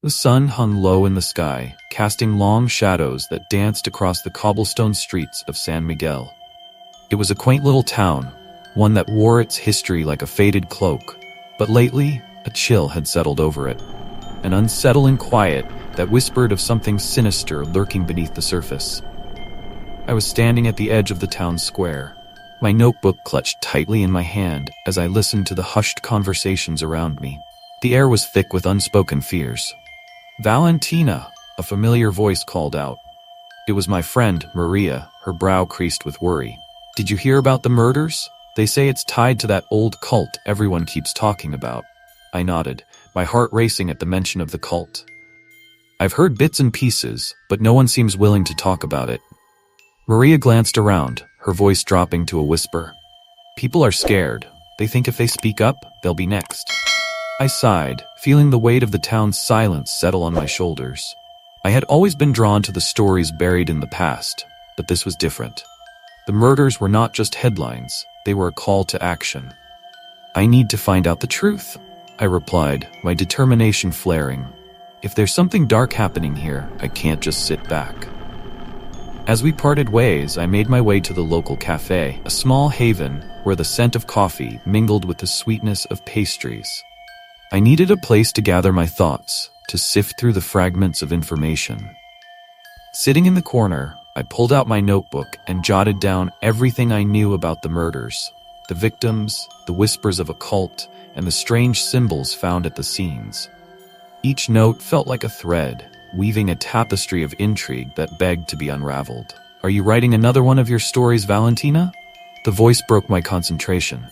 The sun hung low in the sky, casting long shadows that danced across the cobblestone streets of San Miguel. It was a quaint little town, one that wore its history like a faded cloak, but lately, a chill had settled over it. An unsettling quiet that whispered of something sinister lurking beneath the surface. I was standing at the edge of the town square, my notebook clutched tightly in my hand as I listened to the hushed conversations around me. The air was thick with unspoken fears. "Valentina," a familiar voice called out. It was my friend, Maria, her brow creased with worry. "Did you hear about the murders? They say it's tied to that old cult everyone keeps talking about." I nodded, my heart racing at the mention of the cult. "I've heard bits and pieces, but no one seems willing to talk about it." Maria glanced around, her voice dropping to a whisper. "People are scared. They think if they speak up, they'll be next." I sighed, feeling the weight of the town's silence settle on my shoulders. I had always been drawn to the stories buried in the past, but this was different. The murders were not just headlines, they were a call to action. "I need to find out the truth," I replied, my determination flaring. "If there's something dark happening here, I can't just sit back." As we parted ways, I made my way to the local cafe, a small haven where the scent of coffee mingled with the sweetness of pastries. I needed a place to gather my thoughts, to sift through the fragments of information. Sitting in the corner, I pulled out my notebook and jotted down everything I knew about the murders, the victims, the whispers of a cult, and the strange symbols found at the scenes. Each note felt like a thread, weaving a tapestry of intrigue that begged to be unraveled. "Are you writing another one of your stories, Valentina?" The voice broke my concentration.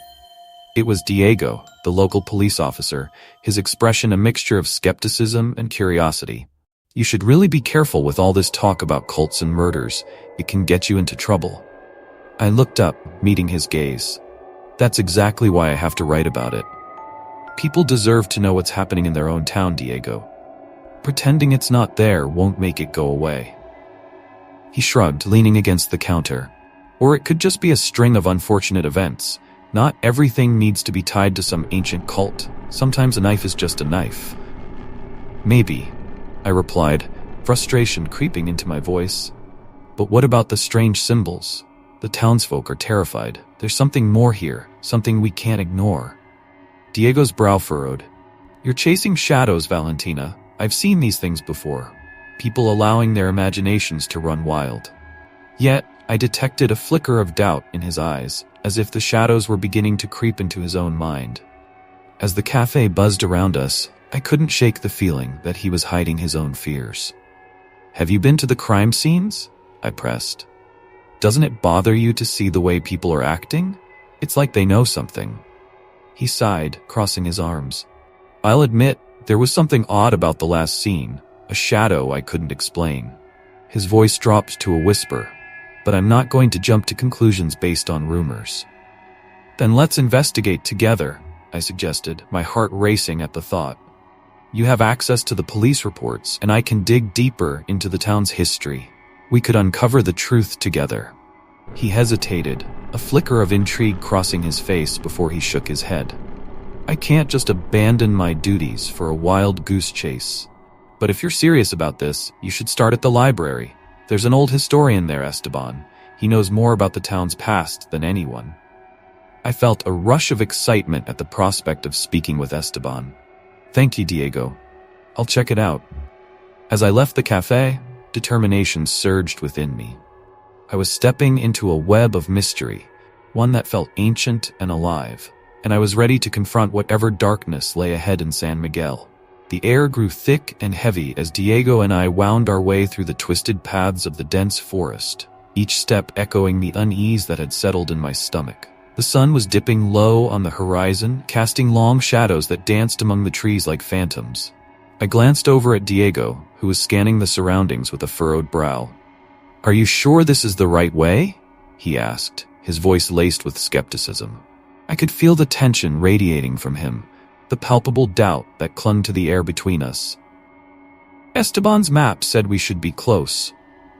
It was Diego, the local police officer, his expression a mixture of skepticism and curiosity. "You should really be careful with all this talk about cults and murders. It can get you into trouble." I looked up, meeting his gaze. "That's exactly why I have to write about it. People deserve to know what's happening in their own town, Diego. Pretending it's not there won't make it go away." He shrugged, leaning against the counter. "Or it could just be a string of unfortunate events. Not everything needs to be tied to some ancient cult. Sometimes a knife is just a knife." "Maybe," I replied, frustration creeping into my voice. "But what about the strange symbols? The townsfolk are terrified. There's something more here, something we can't ignore." Diego's brow furrowed. "You're chasing shadows, Valentina. I've seen these things before. People allowing their imaginations to run wild." Yet, I detected a flicker of doubt in his eyes, as if the shadows were beginning to creep into his own mind. As the cafe buzzed around us, I couldn't shake the feeling that he was hiding his own fears. "Have you been to the crime scenes?" I pressed. "Doesn't it bother you to see the way people are acting? It's like they know something." He sighed, crossing his arms. "I'll admit, there was something odd about the last scene, a shadow I couldn't explain." His voice dropped to a whisper, "But I'm not going to jump to conclusions based on rumors." "Then let's investigate together," I suggested, my heart racing at the thought. "You have access to the police reports, and I can dig deeper into the town's history. We could uncover the truth together." He hesitated, a flicker of intrigue crossing his face before he shook his head. "I can't just abandon my duties for a wild goose chase. But if you're serious about this, you should start at the library. There's an old historian there, Esteban. He knows more about the town's past than anyone." I felt a rush of excitement at the prospect of speaking with Esteban. "Thank you, Diego. I'll check it out." As I left the cafe, determination surged within me. I was stepping into a web of mystery, one that felt ancient and alive, and I was ready to confront whatever darkness lay ahead in San Miguel. The air grew thick and heavy as Diego and I wound our way through the twisted paths of the dense forest, each step echoing the unease that had settled in my stomach. The sun was dipping low on the horizon, casting long shadows that danced among the trees like phantoms. I glanced over at Diego, who was scanning the surroundings with a furrowed brow. "Are you sure this is the right way?" he asked, his voice laced with skepticism. I could feel the tension radiating from him, the palpable doubt that clung to the air between us. "Esteban's map said we should be close,"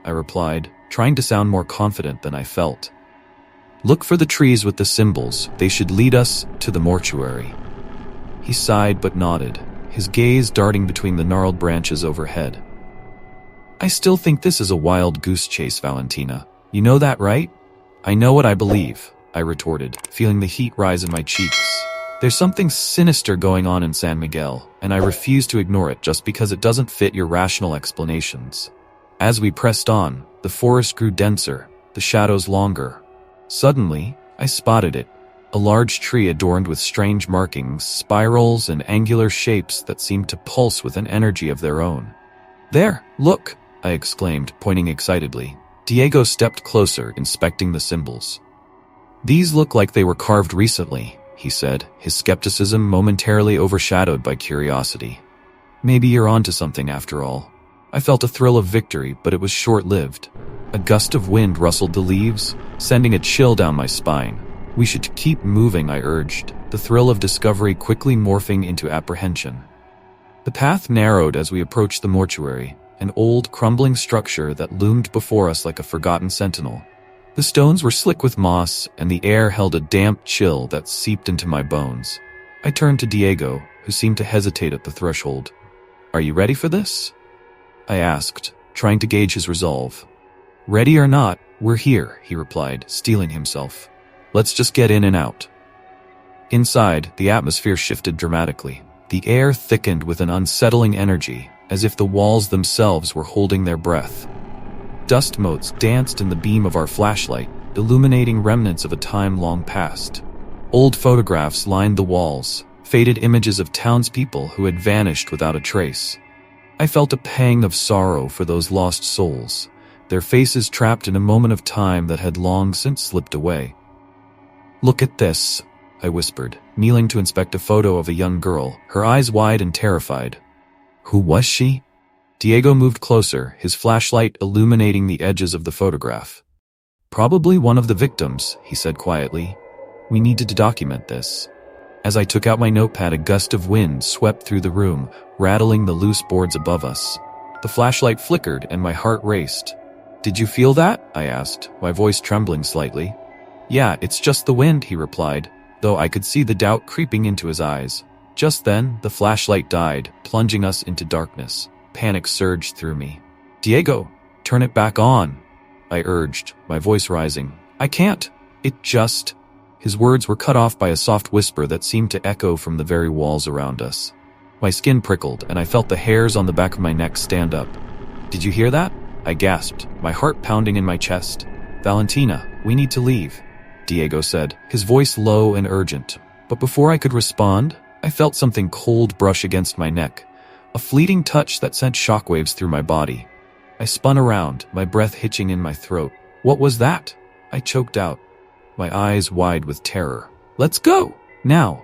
I replied, trying to sound more confident than I felt. "Look for the trees with the symbols. They should lead us to the mortuary." He sighed but nodded, his gaze darting between the gnarled branches overhead. "I still think this is a wild goose chase, Valentina. You know that, right?" "I know what I believe," I retorted, feeling the heat rise in my cheeks. "There's something sinister going on in San Miguel, and I refuse to ignore it just because it doesn't fit your rational explanations." As we pressed on, the forest grew denser, the shadows longer. Suddenly, I spotted it. A large tree adorned with strange markings, spirals, and angular shapes that seemed to pulse with an energy of their own. "There, look!" I exclaimed, pointing excitedly. Diego stepped closer, inspecting the symbols. "These look like they were carved recently," he said, his skepticism momentarily overshadowed by curiosity. "Maybe you're onto something after all." I felt a thrill of victory, but it was short-lived. A gust of wind rustled the leaves, sending a chill down my spine. "We should keep moving," I urged, the thrill of discovery quickly morphing into apprehension. The path narrowed as we approached the mortuary, an old, crumbling structure that loomed before us like a forgotten sentinel. The stones were slick with moss, and the air held a damp chill that seeped into my bones. I turned to Diego, who seemed to hesitate at the threshold. "Are you ready for this?" I asked, trying to gauge his resolve. "Ready or not, we're here," he replied, steeling himself. "Let's just get in and out." Inside, the atmosphere shifted dramatically. The air thickened with an unsettling energy, as if the walls themselves were holding their breath. Dust motes danced in the beam of our flashlight, illuminating remnants of a time long past. Old photographs lined the walls, faded images of townspeople who had vanished without a trace. I felt a pang of sorrow for those lost souls, their faces trapped in a moment of time that had long since slipped away. "Look at this," I whispered, kneeling to inspect a photo of a young girl, her eyes wide and terrified. "Who was she?" Diego moved closer, his flashlight illuminating the edges of the photograph. "Probably one of the victims," he said quietly. "We needed to document this." As I took out my notepad, a gust of wind swept through the room, rattling the loose boards above us. The flashlight flickered and my heart raced. "Did you feel that?" I asked, my voice trembling slightly. "Yeah, it's just the wind," he replied, though I could see the doubt creeping into his eyes. Just then, the flashlight died, plunging us into darkness. Panic surged through me. "Diego, turn it back on," I urged, my voice rising. "I can't. It just—" His words were cut off by a soft whisper that seemed to echo from the very walls around us. My skin prickled, and I felt the hairs on the back of my neck stand up. "Did you hear that?" I gasped, my heart pounding in my chest. "Valentina, we need to leave," Diego said, his voice low and urgent. But before I could respond, I felt something cold brush against my neck, a fleeting touch that sent shockwaves through my body. I spun around, my breath hitching in my throat. "What was that?" I choked out, my eyes wide with terror. "Let's go! Now!"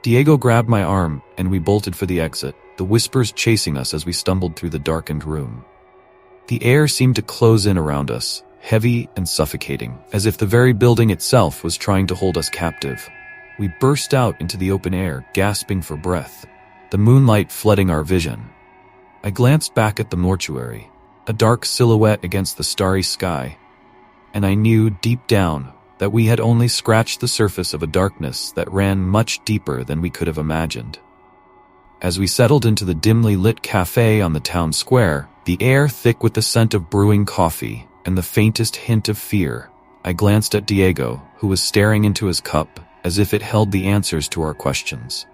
Diego grabbed my arm, and we bolted for the exit, the whispers chasing us as we stumbled through the darkened room. The air seemed to close in around us, heavy and suffocating, as if the very building itself was trying to hold us captive. We burst out into the open air, gasping for breath, the moonlight flooding our vision. I glanced back at the mortuary, a dark silhouette against the starry sky, and I knew deep down that we had only scratched the surface of a darkness that ran much deeper than we could have imagined. As we settled into the dimly lit cafe on the town square, the air thick with the scent of brewing coffee and the faintest hint of fear, I glanced at Diego, who was staring into his cup as if it held the answers to our questions.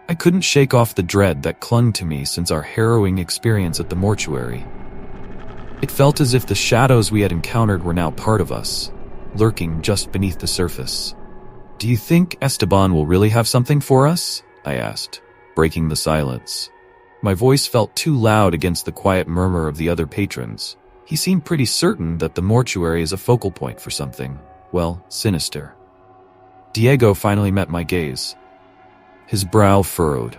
I couldn't shake off the dread that clung to me since our harrowing experience at the mortuary. It felt as if the shadows we had encountered were now part of us, lurking just beneath the surface. "Do you think Esteban will really have something for us?" I asked, breaking the silence. My voice felt too loud against the quiet murmur of the other patrons. He seemed pretty certain that the mortuary is a focal point for something, well, sinister. Diego finally met my gaze. His brow furrowed.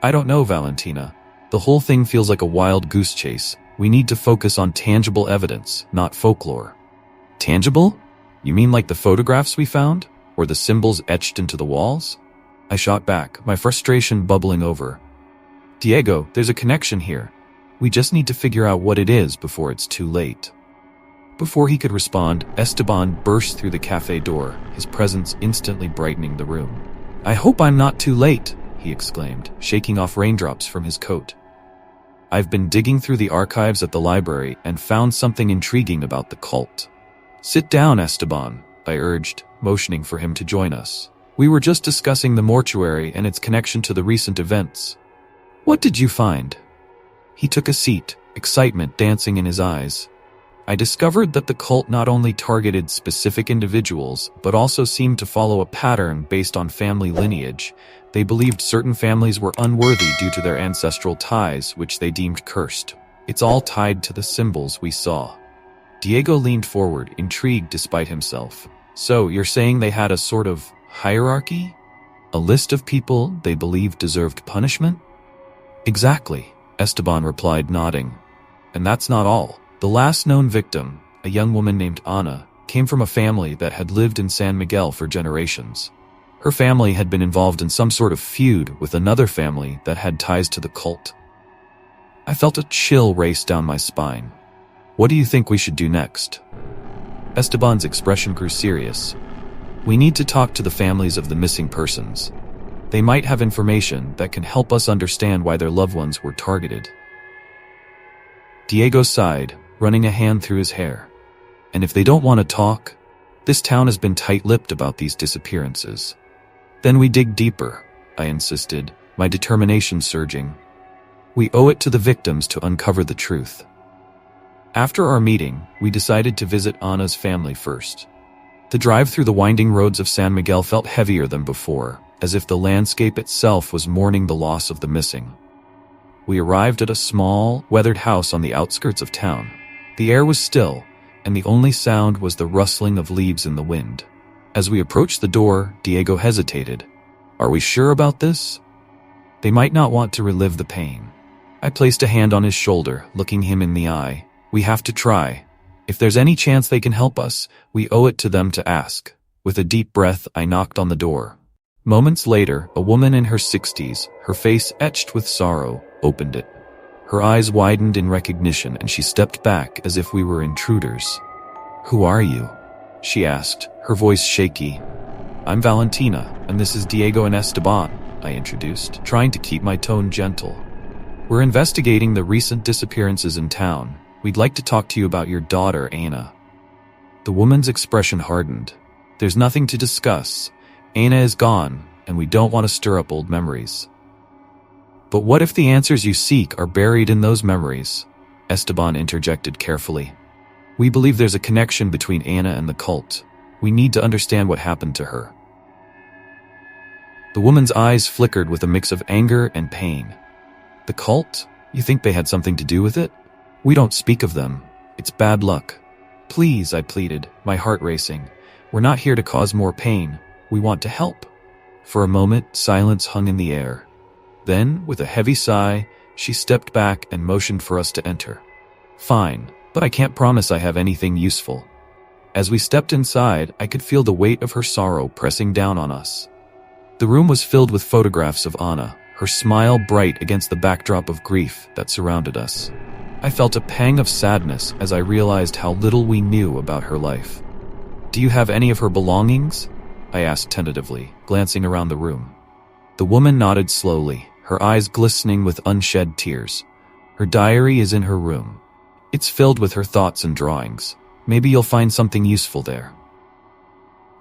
"I don't know, Valentina. The whole thing feels like a wild goose chase. We need to focus on tangible evidence, not folklore." "Tangible? You mean like the photographs we found? Or the symbols etched into the walls?" I shot back, my frustration bubbling over. "Diego, there's a connection here. We just need to figure out what it is before it's too late." Before he could respond, Esteban burst through the cafe door, his presence instantly brightening the room. "I hope I'm not too late," he exclaimed, shaking off raindrops from his coat. "I've been digging through the archives at the library and found something intriguing about the cult." "Sit down, Esteban," I urged, motioning for him to join us. "We were just discussing the mortuary and its connection to the recent events." "What did you find?" He took a seat, excitement dancing in his eyes. "I discovered that the cult not only targeted specific individuals, but also seemed to follow a pattern based on family lineage. They believed certain families were unworthy due to their ancestral ties, which they deemed cursed. It's all tied to the symbols we saw." Diego leaned forward, intrigued despite himself. "So, you're saying they had a sort of hierarchy? A list of people they believed deserved punishment?" "Exactly," Esteban replied, nodding. "And that's not all. The last known victim, a young woman named Ana, came from a family that had lived in San Miguel for generations. Her family had been involved in some sort of feud with another family that had ties to the cult." I felt a chill race down my spine. "What do you think we should do next?" Esteban's expression grew serious. "We need to talk to the families of the missing persons. They might have information that can help us understand why their loved ones were targeted." Diego sighed, running a hand through his hair. "And if they don't want to talk? This town has been tight-lipped about these disappearances." "Then we dig deeper," I insisted, my determination surging. "We owe it to the victims to uncover the truth." After our meeting, we decided to visit Ana's family first. The drive through the winding roads of San Miguel felt heavier than before, as if the landscape itself was mourning the loss of the missing. We arrived at a small, weathered house on the outskirts of town. The air was still, and the only sound was the rustling of leaves in the wind. As we approached the door, Diego hesitated. "Are we sure about this? They might not want to relive the pain." I placed a hand on his shoulder, looking him in the eye. "We have to try. If there's any chance they can help us, we owe it to them to ask." With a deep breath, I knocked on the door. Moments later, a woman in her 60s, her face etched with sorrow, opened it. Her eyes widened in recognition and she stepped back as if we were intruders. "Who are you?" she asked, her voice shaky. "I'm Valentina, and this is Diego and Esteban," I introduced, trying to keep my tone gentle. "We're investigating the recent disappearances in town. We'd like to talk to you about your daughter, Ana." The woman's expression hardened. "There's nothing to discuss. Ana is gone, and we don't want to stir up old memories." "But what if the answers you seek are buried in those memories?" Esteban interjected carefully. "We believe there's a connection between Ana and the cult. We need to understand what happened to her." The woman's eyes flickered with a mix of anger and pain. "The cult? You think they had something to do with it? We don't speak of them. It's bad luck." "Please," I pleaded, my heart racing. "We're not here to cause more pain. We want to help." For a moment, silence hung in the air. Then, with a heavy sigh, she stepped back and motioned for us to enter. "Fine, but I can't promise I have anything useful." As we stepped inside, I could feel the weight of her sorrow pressing down on us. The room was filled with photographs of Ana, her smile bright against the backdrop of grief that surrounded us. I felt a pang of sadness as I realized how little we knew about her life. "Do you have any of her belongings?" I asked tentatively, glancing around the room. The woman nodded slowly, her eyes glistening with unshed tears. "Her diary is in her room. It's filled with her thoughts and drawings. Maybe you'll find something useful there."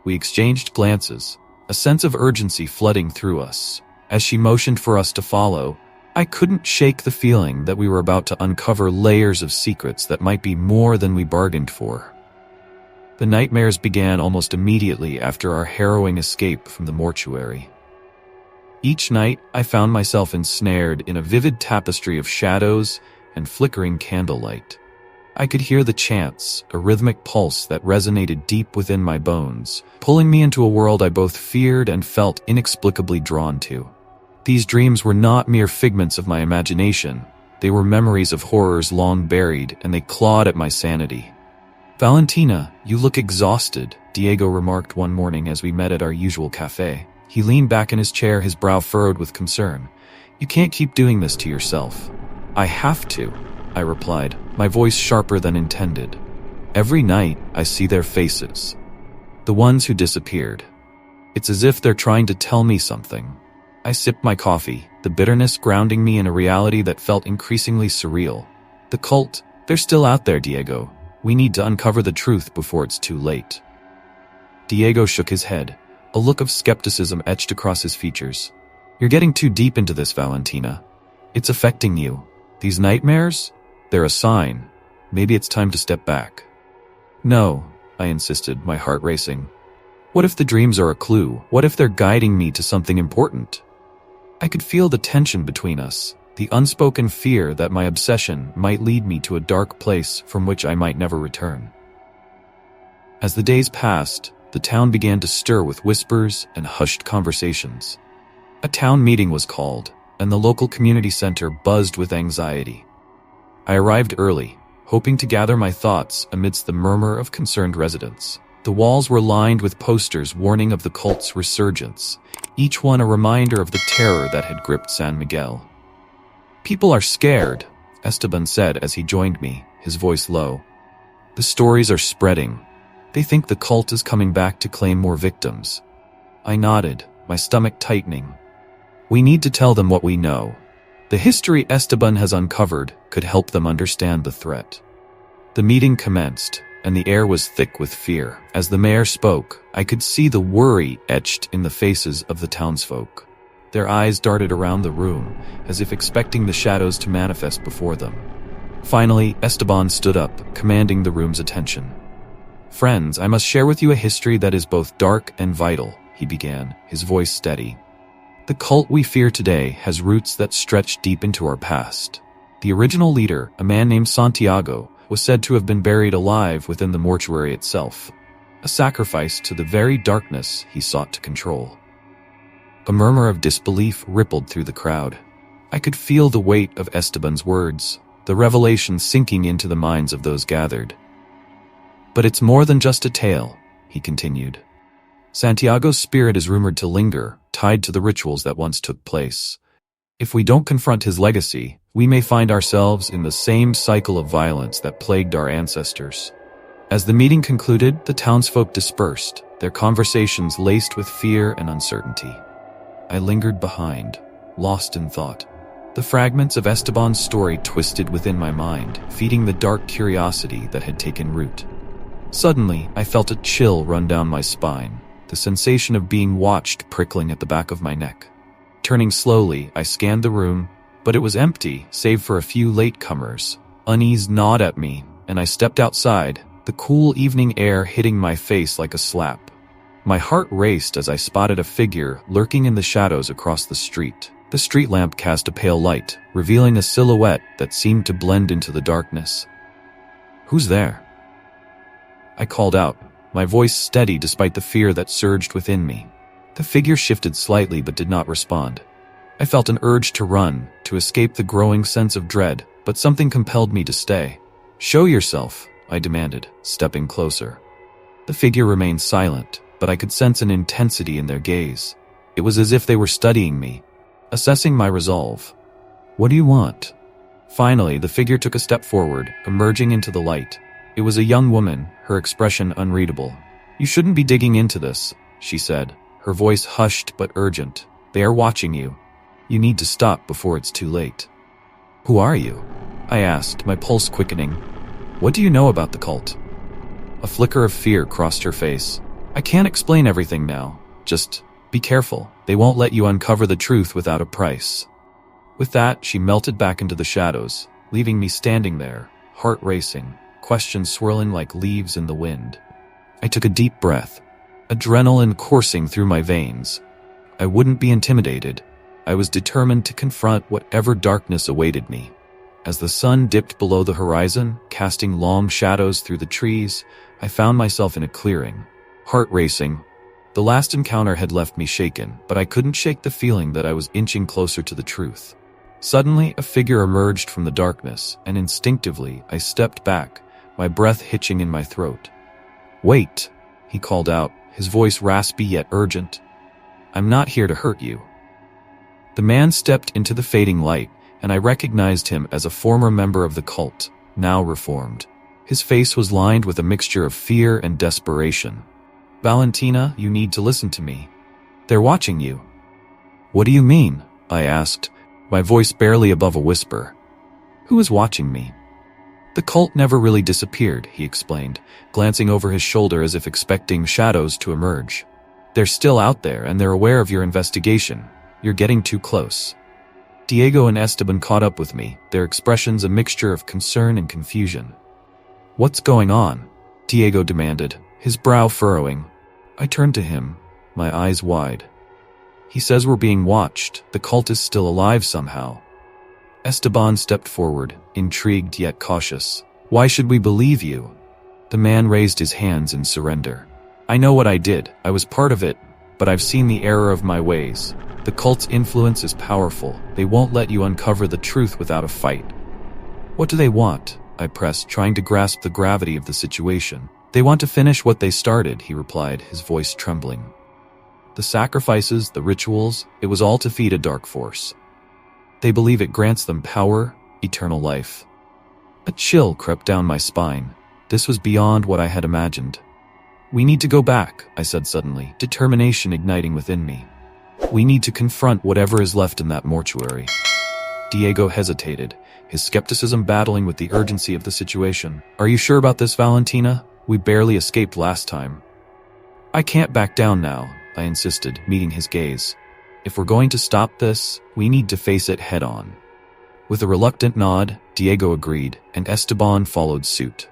We exchanged glances, a sense of urgency flooding through us. As she motioned for us to follow, I couldn't shake the feeling that we were about to uncover layers of secrets that might be more than we bargained for. The nightmares began almost immediately after our harrowing escape from the mortuary. Each night, I found myself ensnared in a vivid tapestry of shadows and flickering candlelight. I could hear the chants, a rhythmic pulse that resonated deep within my bones, pulling me into a world I both feared and felt inexplicably drawn to. These dreams were not mere figments of my imagination. They were memories of horrors long buried, and they clawed at my sanity. "Valentina, you look exhausted," Diego remarked one morning as we met at our usual cafe. He leaned back in his chair, his brow furrowed with concern. "You can't keep doing this to yourself." "I have to," I replied, my voice sharper than intended. "Every night, I see their faces. The ones who disappeared. It's as if they're trying to tell me something. I sipped my coffee, the bitterness grounding me in a reality that felt increasingly surreal. The cult, they're still out there, Diego. We need to uncover the truth before it's too late. Diego shook his head, a look of skepticism etched across his features. You're getting too deep into this, Valentina. It's affecting you. These nightmares? They're a sign. Maybe it's time to step back. No, I insisted, my heart racing. What if the dreams are a clue? What if they're guiding me to something important? I could feel the tension between us, the unspoken fear that my obsession might lead me to a dark place from which I might never return. As the days passed, the town began to stir with whispers and hushed conversations. A town meeting was called, and the local community center buzzed with anxiety. I arrived early, hoping to gather my thoughts amidst the murmur of concerned residents. The walls were lined with posters warning of the cult's resurgence, each one a reminder of the terror that had gripped San Miguel. People are scared, Esteban said as he joined me, his voice low. The stories are spreading. They think the cult is coming back to claim more victims. I nodded, my stomach tightening. We need to tell them what we know. The history Esteban has uncovered could help them understand the threat. The meeting commenced, and the air was thick with fear. As the mayor spoke, I could see the worry etched in the faces of the townsfolk. Their eyes darted around the room, as if expecting the shadows to manifest before them. Finally, Esteban stood up, commanding the room's attention. Friends, I must share with you a history that is both dark and vital, he began, his voice steady. The cult we fear today has roots that stretch deep into our past. The original leader, a man named Santiago, was said to have been buried alive within the mortuary itself, a sacrifice to the very darkness he sought to control. A murmur of disbelief rippled through the crowd. I could feel the weight of Esteban's words, the revelation sinking into the minds of those gathered. But it's more than just a tale, he continued. Santiago's spirit is rumored to linger, tied to the rituals that once took place. If we don't confront his legacy, we may find ourselves in the same cycle of violence that plagued our ancestors. As the meeting concluded, the townsfolk dispersed, their conversations laced with fear and uncertainty. I lingered behind, lost in thought. The fragments of Esteban's story twisted within my mind, feeding the dark curiosity that had taken root. Suddenly, I felt a chill run down my spine, the sensation of being watched prickling at the back of my neck. Turning slowly, I scanned the room, but it was empty, save for a few latecomers. Unease gnawed at me, and I stepped outside, the cool evening air hitting my face like a slap. My heart raced as I spotted a figure lurking in the shadows across the street. The street lamp cast a pale light, revealing a silhouette that seemed to blend into the darkness. "Who's there?" I called out, my voice steady despite the fear that surged within me. The figure shifted slightly but did not respond. I felt an urge to run, to escape the growing sense of dread, but something compelled me to stay. "Show yourself," I demanded, stepping closer. The figure remained silent, but I could sense an intensity in their gaze. It was as if they were studying me, assessing my resolve. "What do you want?" Finally, the figure took a step forward, emerging into the light. It was a young woman, her expression unreadable. "You shouldn't be digging into this," she said, her voice hushed but urgent. "They are watching you. You need to stop before it's too late." "Who are you?" I asked, my pulse quickening. "What do you know about the cult?" A flicker of fear crossed her face. "I can't explain everything now. Just be careful. They won't let you uncover the truth without a price." With that, she melted back into the shadows, leaving me standing there, heart racing, questions swirling like leaves in the wind. I took a deep breath, adrenaline coursing through my veins. I wouldn't be intimidated. I was determined to confront whatever darkness awaited me. As the sun dipped below the horizon, casting long shadows through the trees, I found myself in a clearing, heart racing. The last encounter had left me shaken, but I couldn't shake the feeling that I was inching closer to the truth. Suddenly, a figure emerged from the darkness, and instinctively, I stepped back, my breath hitching in my throat. "Wait," he called out, his voice raspy yet urgent. "I'm not here to hurt you." The man stepped into the fading light, and I recognized him as a former member of the cult, now reformed. His face was lined with a mixture of fear and desperation. "Valentina, you need to listen to me. They're watching you." What do you mean? I asked, my voice barely above a whisper. Who is watching me? The cult never really disappeared, he explained, glancing over his shoulder as if expecting shadows to emerge. They're still out there and they're aware of your investigation. You're getting too close. Diego and Esteban caught up with me, their expressions a mixture of concern and confusion. What's going on? Diego demanded, his brow furrowing. I turned to him, my eyes wide. He says we're being watched. The cult is still alive somehow. Esteban stepped forward, intrigued yet cautious. Why should we believe you? The man raised his hands in surrender. I know what I did. I was part of it, but I've seen the error of my ways. The cult's influence is powerful. They won't let you uncover the truth without a fight. What do they want? I pressed, trying to grasp the gravity of the situation. They want to finish what they started, he replied, his voice trembling. The sacrifices, the rituals, it was all to feed a dark force. They believe it grants them power, eternal life. A chill crept down my spine. This was beyond what I had imagined. We need to go back, I said suddenly, determination igniting within me. We need to confront whatever is left in that mortuary. Diego hesitated, his skepticism battling with the urgency of the situation. Are you sure about this, Valentina? We barely escaped last time. I can't back down now, I insisted, meeting his gaze. If we're going to stop this, we need to face it head on. With a reluctant nod, Diego agreed, and Esteban followed suit.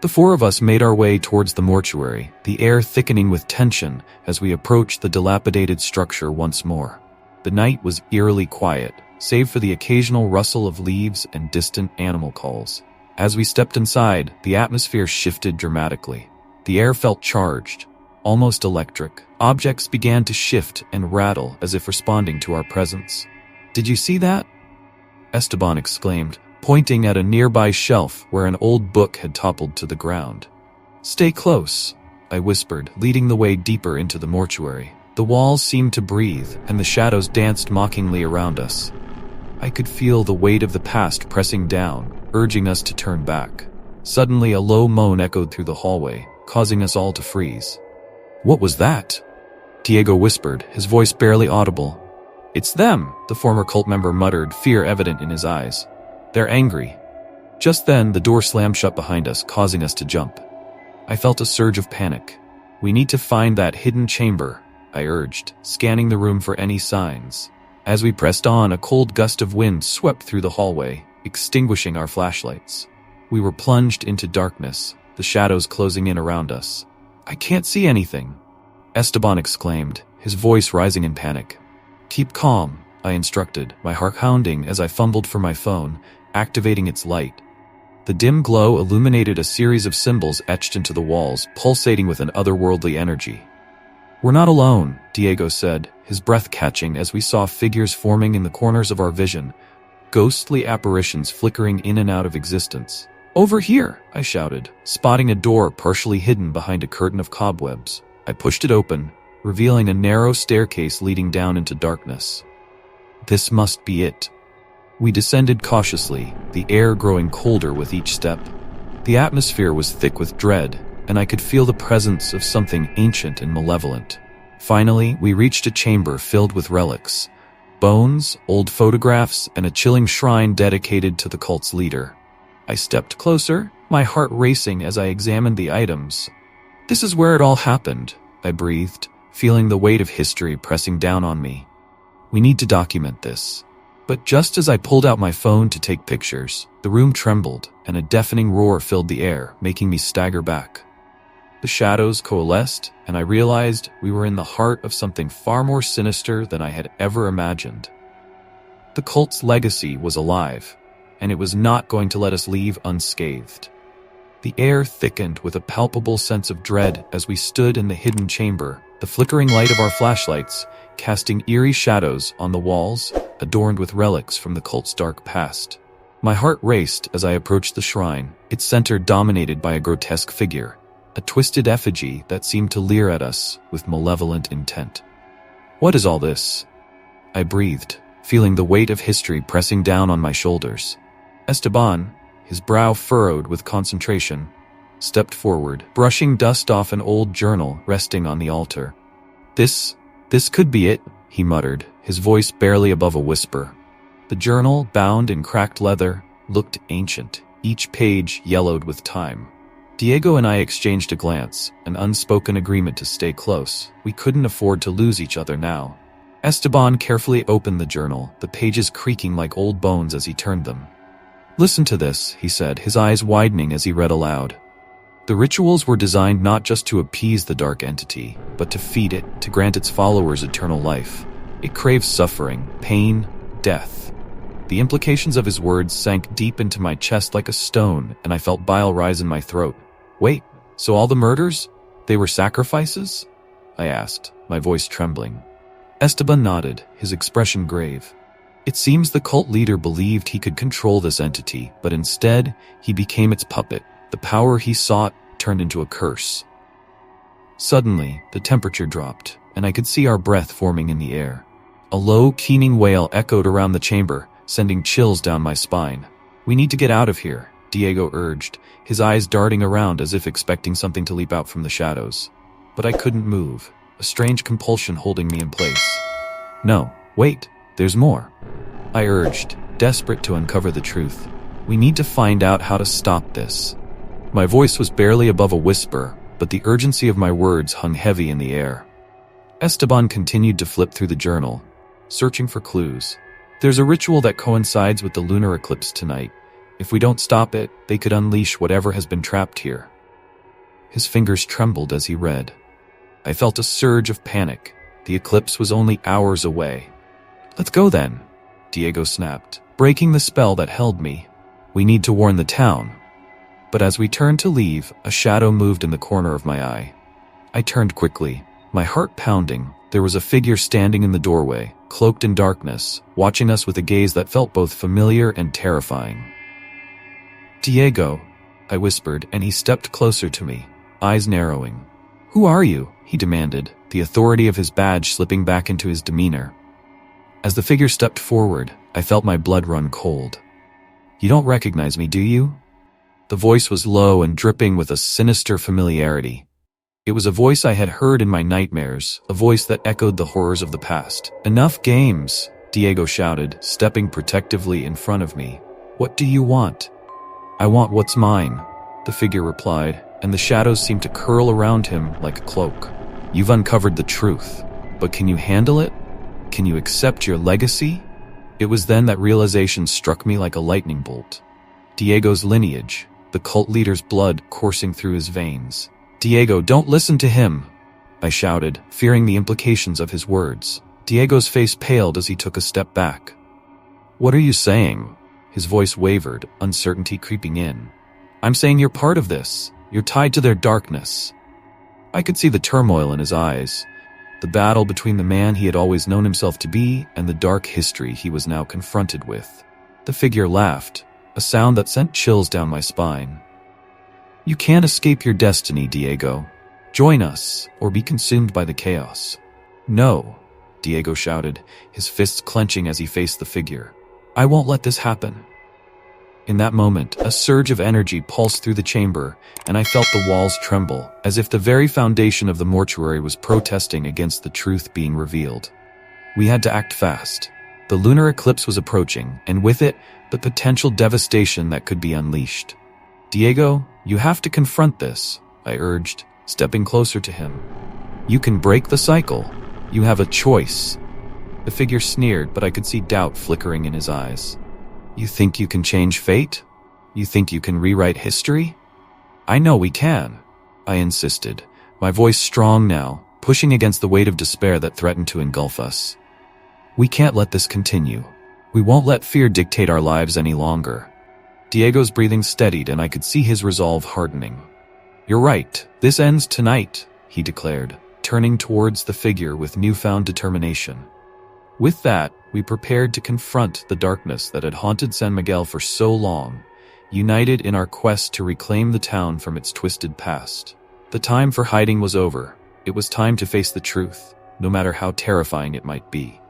The four of us made our way towards the mortuary, the air thickening with tension as we approached the dilapidated structure once more. The night was eerily quiet, save for the occasional rustle of leaves and distant animal calls. As we stepped inside, the atmosphere shifted dramatically. The air felt charged, almost electric. Objects began to shift and rattle as if responding to our presence. Did you see that? Esteban exclaimed, pointing at a nearby shelf where an old book had toppled to the ground. Stay close, I whispered, leading the way deeper into the mortuary. The walls seemed to breathe, and the shadows danced mockingly around us. I could feel the weight of the past pressing down, urging us to turn back. Suddenly, a low moan echoed through the hallway, causing us all to freeze. What was that? Diego whispered, his voice barely audible. It's them, the former cult member muttered, fear evident in his eyes. They're angry. Just then, the door slammed shut behind us, causing us to jump. I felt a surge of panic. We need to find that hidden chamber, I urged, scanning the room for any signs. As we pressed on, a cold gust of wind swept through the hallway, extinguishing our flashlights. We were plunged into darkness, the shadows closing in around us. I can't see anything, Esteban exclaimed, his voice rising in panic. Keep calm, I instructed, my heart pounding as I fumbled for my phone, activating its light. The dim glow illuminated a series of symbols etched into the walls, pulsating with an otherworldly energy. We're not alone, Diego said, his breath catching as we saw figures forming in the corners of our vision, ghostly apparitions flickering in and out of existence. Over here, I shouted, spotting a door partially hidden behind a curtain of cobwebs. I pushed it open, revealing a narrow staircase leading down into darkness. This must be it. We descended cautiously, the air growing colder with each step. The atmosphere was thick with dread, and I could feel the presence of something ancient and malevolent. Finally, we reached a chamber filled with relics, bones, old photographs, and a chilling shrine dedicated to the cult's leader. I stepped closer, my heart racing as I examined the items. This is where it all happened, I breathed, feeling the weight of history pressing down on me. We need to document this. But just as I pulled out my phone to take pictures, the room trembled, and a deafening roar filled the air, making me stagger back. The shadows coalesced, and I realized we were in the heart of something far more sinister than I had ever imagined. The cult's legacy was alive, and it was not going to let us leave unscathed. The air thickened with a palpable sense of dread as we stood in the hidden chamber, the flickering light of our flashlights casting eerie shadows on the walls, adorned with relics from the cult's dark past. My heart raced as I approached the shrine, its center dominated by a grotesque figure, a twisted effigy that seemed to leer at us with malevolent intent. What is all this? I breathed, feeling the weight of history pressing down on my shoulders. Esteban, his brow furrowed with concentration, stepped forward, brushing dust off an old journal resting on the altar. This could be it, he muttered, his voice barely above a whisper. The journal, bound in cracked leather, looked ancient, each page yellowed with time. Diego and I exchanged a glance, an unspoken agreement to stay close. We couldn't afford to lose each other now. Esteban carefully opened the journal, the pages creaking like old bones as he turned them. "Listen to this," he said, his eyes widening as he read aloud. "The rituals were designed not just to appease the dark entity, but to feed it, to grant its followers eternal life. It craves suffering, pain, death." The implications of his words sank deep into my chest like a stone, and I felt bile rise in my throat. "Wait, so all the murders? They were sacrifices?" I asked, my voice trembling. Esteban nodded, his expression grave. "It seems the cult leader believed he could control this entity, but instead, he became its puppet. The power he sought turned into a curse." Suddenly, the temperature dropped, and I could see our breath forming in the air. A low, keening wail echoed around the chamber, sending chills down my spine. "We need to get out of here," Diego urged, his eyes darting around as if expecting something to leap out from the shadows. But I couldn't move, a strange compulsion holding me in place. "No, wait, there's more," I urged, desperate to uncover the truth. "We need to find out how to stop this." My voice was barely above a whisper, but the urgency of my words hung heavy in the air. Esteban continued to flip through the journal, searching for clues. "There's a ritual that coincides with the lunar eclipse tonight. If we don't stop it, they could unleash whatever has been trapped here." His fingers trembled as he read. I felt a surge of panic. The eclipse was only hours away. "Let's go then," Diego snapped, breaking the spell that held me. "We need to warn the town." But as we turned to leave, a shadow moved in the corner of my eye. I turned quickly, my heart pounding. There was a figure standing in the doorway, cloaked in darkness, watching us with a gaze that felt both familiar and terrifying. "Diego," I whispered, and he stepped closer to me, eyes narrowing. "Who are you?" he demanded, the authority of his badge slipping back into his demeanor. As the figure stepped forward, I felt my blood run cold. "You don't recognize me, do you?" The voice was low and dripping with a sinister familiarity. It was a voice I had heard in my nightmares, a voice that echoed the horrors of the past. "Enough games," Diego shouted, stepping protectively in front of me. "What do you want?" "I want what's mine," the figure replied, and the shadows seemed to curl around him like a cloak. "You've uncovered the truth, but can you handle it? Can you accept your legacy?" It was then that realization struck me like a lightning bolt. Diego's lineage, the cult leader's blood coursing through his veins. "Diego, don't listen to him," I shouted, fearing the implications of his words. Diego's face paled as he took a step back. "What are you saying?" His voice wavered, uncertainty creeping in. "I'm saying you're part of this. You're tied to their darkness." I could see the turmoil in his eyes, the battle between the man he had always known himself to be and the dark history he was now confronted with. The figure laughed, a sound that sent chills down my spine. "You can't escape your destiny, Diego. Join us, or be consumed by the chaos." "No," Diego shouted, his fists clenching as he faced the figure. "I won't let this happen." In that moment, a surge of energy pulsed through the chamber, and I felt the walls tremble, as if the very foundation of the mortuary was protesting against the truth being revealed. We had to act fast. The lunar eclipse was approaching, and with it, the potential devastation that could be unleashed. "Diego, you have to confront this," I urged, stepping closer to him. "You can break the cycle. You have a choice." The figure sneered, but I could see doubt flickering in his eyes. "You think you can change fate? You think you can rewrite history?" "I know we can," I insisted, my voice strong now, pushing against the weight of despair that threatened to engulf us. "We can't let this continue. We won't let fear dictate our lives any longer." Diego's breathing steadied, and I could see his resolve hardening. "You're right. This ends tonight," he declared, turning towards the figure with newfound determination. With that, we prepared to confront the darkness that had haunted San Miguel for so long, united in our quest to reclaim the town from its twisted past. The time for hiding was over. It was time to face the truth, no matter how terrifying it might be.